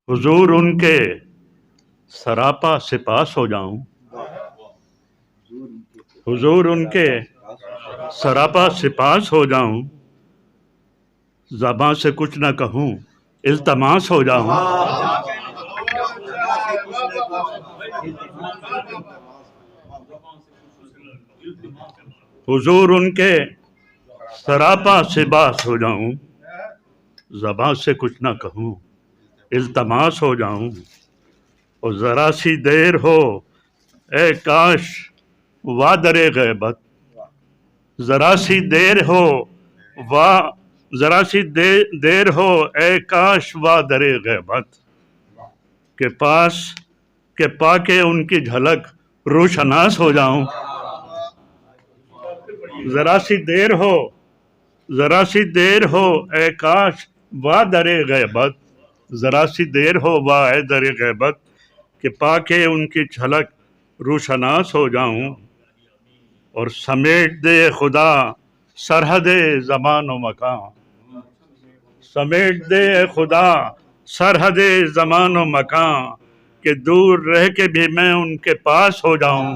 حضور ان کے سراپا سپاس ہو جاؤں، حضور ان کے سراپا سپاس ہو جاؤں، زباں سے کچھ نہ کہوں التماس ہو جاؤں۔ حضور ان کے سراپا سپاس ہو جاؤں، زباں سے کچھ نہ کہوں التماس ہو جاؤں۔ اور ذرا سی دیر ہو اے کاش وادر غیبت، ذرا سی دیر ہو ذرا سی دیر ہو اے کاش وادر غیبت، کہ پا کے ان کی جھلک روشناس ہو جاؤں۔ ذرا سی دیر ہو اے کاش وادر غیبت، ذرا سی دیر ہو وادر غیبت، کہ پا کے ان کی جھلک روشناس ہو جاؤں۔ اور سمیٹ دے خدا سرحد زمان و مکان، سمیٹ دے خدا سرحد زمان و مکان، کہ دور رہ کے بھی میں ان کے پاس ہو جاؤں۔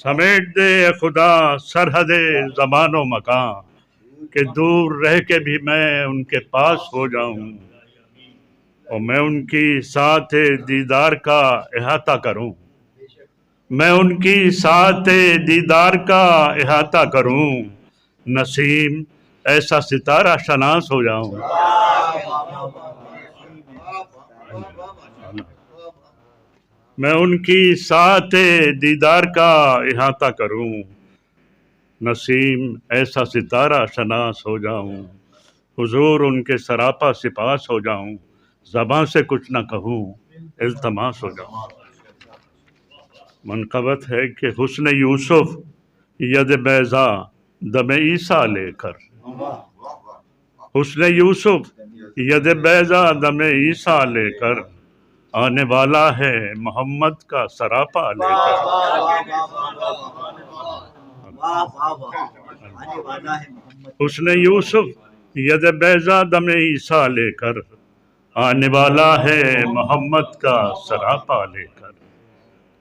سمیٹ دے خدا سرحد زمان و مکان، کہ دور رہ کے بھی میں ان کے پاس ہو جاؤں۔ اور میں ان کی ساتھ دیدار کا احاطہ کروں، میں ان کی ساتھ دیدار کا احاطہ کروں، نسیم ایسا ستارہ شناس ہو جاؤں۔ میں ان کی ساتھ دیدار کا احاطہ کروں، نسیم ایسا ستارہ شناس ہو جاؤں۔ حضور ان کے سراپا سپاس ہو جاؤں، زباں سے کچھ نہ کہوں التماس ہو جاؤں۔ منقبت ہے کہ حسن یوسف ید بیضا دم عیسیٰ لے کر، حسن یوسف ید بیضا دم عیسیٰ لے کر، آنے والا ہے محمد کا سراپا لے کر۔ حسن یوسف ید بیضا دم عیسیٰ لے کر، آنے والا ہے محمد کا سراپا لے کر۔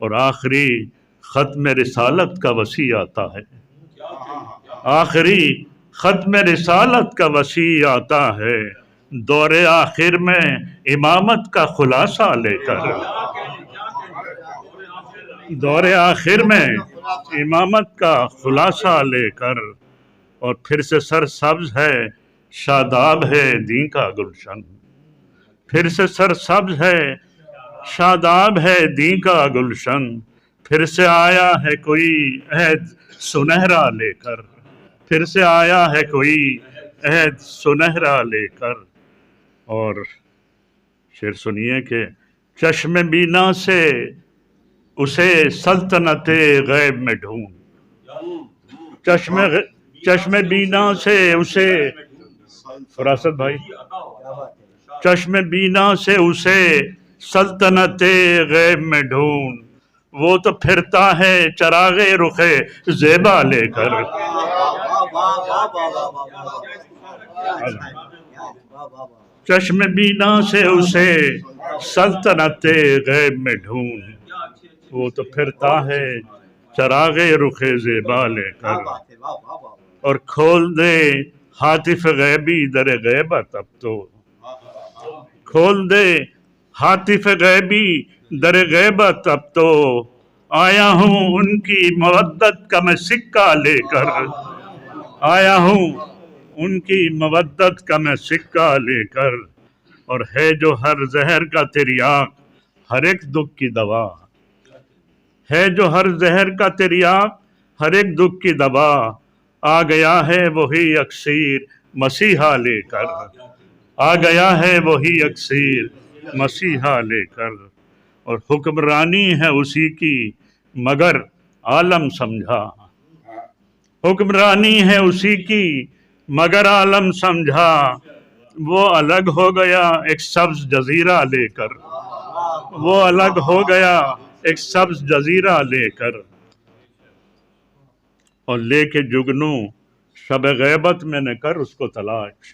اور آخری ختم رسالت کا وصی آتا ہے، آخری ختم رسالت کا وصی آتا ہے، دور آخر میں امامت کا خلاصہ لے کر، دور آخر میں امامت کا خلاصہ لے کر۔ اور پھر سے سر سبز ہے شاداب ہے دین کا گلشن، پھر سے سر سبز ہے شاداب ہے دین کا گلشن، پھر سے آیا ہے کوئی عہد سنہرا لے کر، پھر سے آیا ہے کوئی عہد سنہرا لے کر۔ اور شعر سنیے کہ چشم بینا سے اسے سلطنت غیب میں ڈھونڈ، چشم بینا سے اسے فراست بھائی، چشم بینا سے اسے سلطنت غیب میں ڈھونڈ، وہ تو پھرتا ہے چراغ رخ زیبا لے کر۔ چشم بینا سے اسے سلطنت غیب میں ڈھونڈ، وہ تو پھرتا ہے چراغ رخ زیبا لے کر۔ اور کھول دے ہاتف غیبی در غیبت، اب تو کھول دے ہاتف غیبی در غیبت، اب تو آیا ہوں ان کی مودت کا میں سکہ لے کر، آیا ہوں ان کی مودت کا میں سکہ لے کر۔ اور ہے جو ہر زہر کا تریاق ہر ایک دکھ کی دوا، ہے جو ہر زہر کا تریاق ہر ایک دکھ کی دوا، آ گیا ہے وہی اکسیر مسیحا لے کر، آ گیا ہے وہی اکسیر مسیحا لے کر۔ اور حکمرانی ہے اسی کی مگر عالم سمجھا، حکمرانی ہے اسی کی مگر عالم سمجھا، وہ الگ ہو گیا ایک سبز جزیرہ لے کر، وہ الگ ہو گیا ایک سبز جزیرہ لے کر۔ اور لے کے جگنو شب غیبت میں نے کر اس کو تلاش،